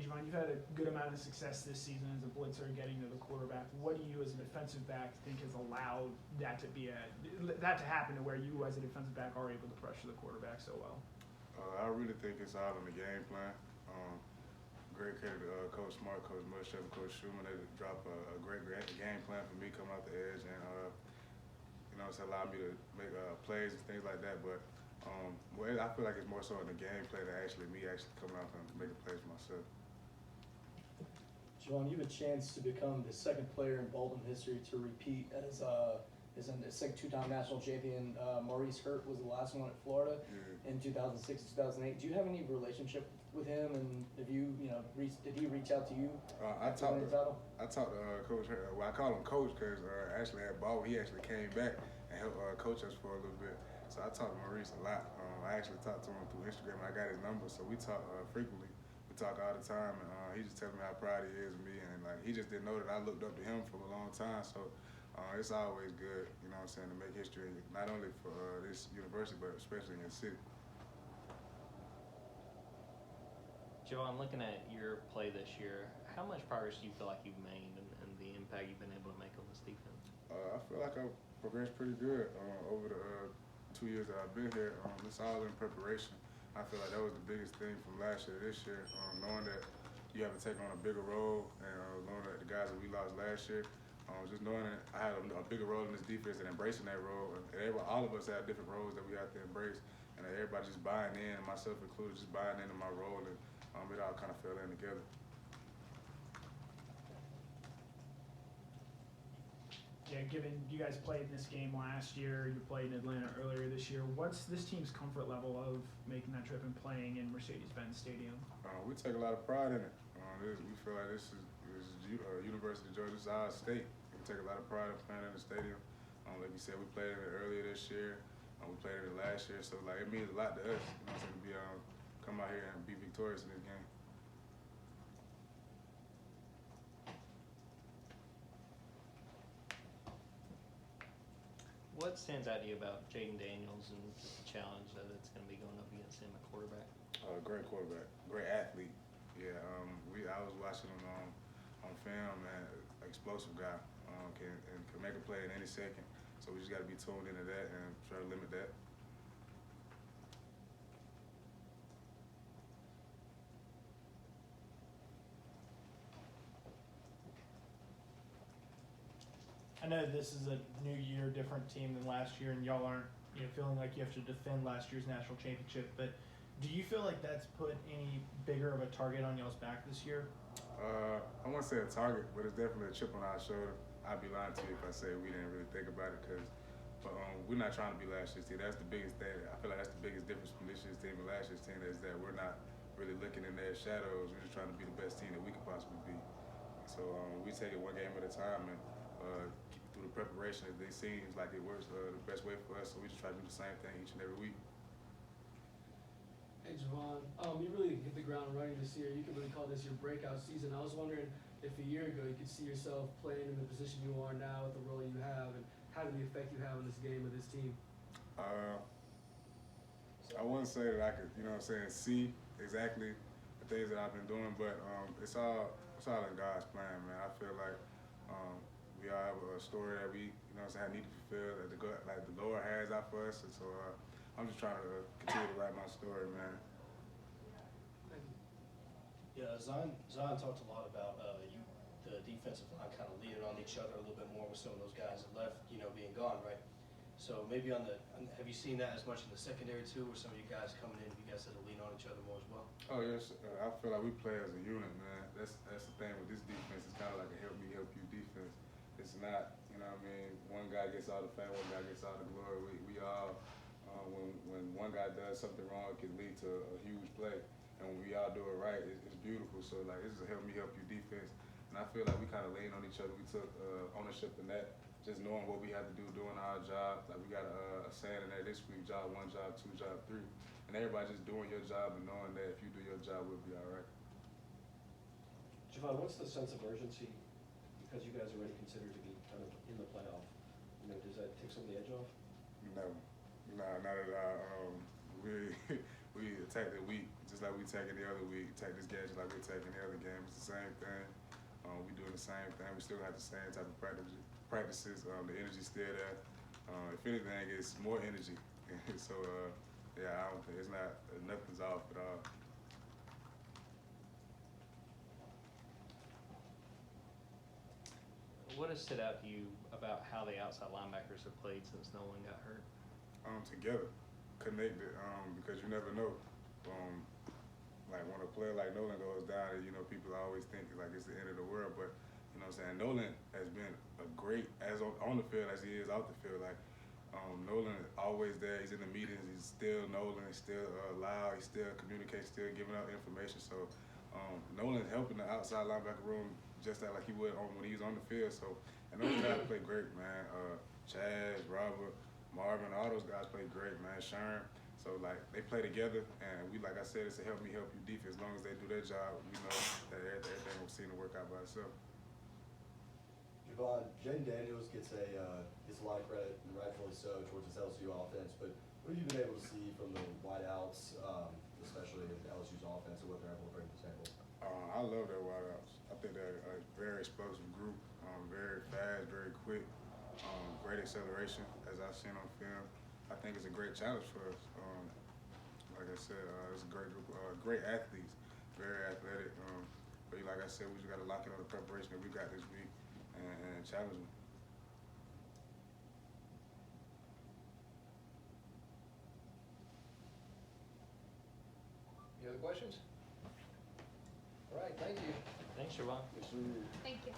Javon, you've had a good amount of success this season as a blitzer getting to the quarterback. What do you as a defensive back think has allowed that to happen to where you as a defensive back are able to pressure the quarterback so well? I really think it's all in the game plan. Great credit to Coach Smart, Coach Muschamp, and Coach Schumann. They dropped a great game plan for me coming off the edge, and it's allowed me to make plays and things like that. But I feel like it's more so in the game play than actually me coming off and making plays for myself. Javon, you have a chance to become the second player in Bolton history to repeat as a two-time national champion. Maurice Hurt was the last one at Florida in 2006 and 2008. Do you have any relationship with him, and did he reach out to you? I talked to Coach Hurt. Well, I call him Coach because actually at Ball he actually came back and helped coach us for a little bit. So I talked to Maurice a lot. I actually talked to him through Instagram. I got his number, so we talk frequently. We talk all the time, and he just tells me how proud he is of me, and like he just didn't know that I looked up to him for a long time. So it's always good, to make history, not only for this university, but especially in the city. Javon, looking at your play this year, how much progress do you feel like you've made and the impact you've been able to make on this defense? I feel like I've progressed pretty good over the 2 years that I've been here. It's all in preparation. I feel like that was the biggest thing from last year to this year, knowing that you have to take on a bigger role, and knowing that the guys that we lost last year, just knowing that I had a bigger role in this defense and embracing that role. And all of us have different roles that we have to embrace, and everybody just buying in, myself included, just buying into my role, and it all kind of fell in together. Yeah, given you guys played this game last year, you played in Atlanta earlier this year, what's this team's comfort level of making that trip and playing in Mercedes-Benz Stadium? We take a lot of pride in it. We feel like this is University of Georgia. This is our state. We take a lot of pride in playing in the stadium. Like you said, we played in it earlier this year. We played in it last year, so like it means a lot to us. To be come out here and be victorious in this game. What stands out to you about Jaden Daniels and just the challenge that it's going to be going up against him at quarterback? Great quarterback, great athlete. Yeah, I was watching him on film, man. Explosive guy, can make a play in any second. So we just got to be tuned into that and try to limit that. I know this is a new year, different team than last year, and y'all aren't feeling like you have to defend last year's national championship. But do you feel like that's put any bigger of a target on y'all's back this year? I won't say a target, but it's definitely a chip on our shoulder. I'd be lying to you if I say we didn't really think about it, but we're not trying to be last year's team. That's the biggest thing. I feel like that's the biggest difference from this year's team and last year's team is that we're not really looking in their shadows. We're just trying to be the best team that we could possibly be. So we take it one game at a time, and through the preparation, it seems like it works the best way for us. So we just try to do the same thing each and every week. Hey Javon, you really hit the ground running this year. You could really call this your breakout season. I was wondering if a year ago you could see yourself playing in the position you are now with the role you have, and how did the effect you have on this game with this team? I wouldn't say that I could, see exactly the things that I've been doing, but it's all in God's plan, man. I feel like we all have a story that we, need to fulfill, that the Lord has out for us, and so I'm just trying to continue to write my story, man. Yeah, Zion talked a lot about the defensive line kind of leaning on each other a little bit more with some of those guys that left, being gone, right? So maybe have you seen that as much in the secondary too, where some of you guys coming in, you guys had to lean on each other more as well? Oh yes, I feel like we play as a unit, man. That's the thing with this defense. It's kind of like a help me help you defense. It's not, one guy gets all the fame, one guy gets all the glory. We all, when one guy does something wrong, it can lead to a huge play. And when we all do it right, it's beautiful. So like this is a help me help you defense. And I feel like we kind of lean on each other. We took ownership in that, just knowing what we had to do, doing our job. Like we got a saying in there this week: job 1, job 2, job 3. And everybody just doing your job and knowing that if you do your job, we'll be all right. Javon, what's the sense of urgency, because you guys are already considered to be kind of in the playoff? Does that take some of the edge off? No, not at all. We attacked it week. just like we take any other week. Take this game just like we take any other game. It's the same thing. We doing the same thing. We still have the same type of practices. The energy's still there. If anything, it's more energy. So yeah, I don't think it's not nothing's off at all. What has stood out to you about how the outside linebackers have played since Nolan got hurt? Together, connected, because you never know. Like when a player like Nolan goes down, you know, people always think like it's the end of the world, but you know what I'm saying, Nolan has been a great, as on the field as he is off the field. Like Nolan is always there, he's in the meetings, he's still Nolan, he's still loud, he still communicates, still giving out information. So Nolan's helping the outside linebacker room just like he would when he was on the field. So, and those guys play great, man. Chaz, Robert, Marvin, all those guys play great, man. Sherm. So like they play together, and we, like I said, it's a help me help you defense. As long as they do their job, we know that everything will seem to work out by itself. Javon, Jaden Daniels gets a lot of credit, and rightfully so, towards his LSU offense. But what have you been able to see from the wideouts, especially in LSU's offense, and what they're able to bring to the table? I love their wideouts. I think they're a very explosive group, very fast, very quick, great acceleration, as I've seen on film. I think it's a great challenge for us. Like I said, it's a great group, great athletes, very athletic. But like I said, we just got to lock in on the preparation that we got this week and challenge them. Any other questions? All right, thank you. Thanks, Javon. Yes, sir. Thank you.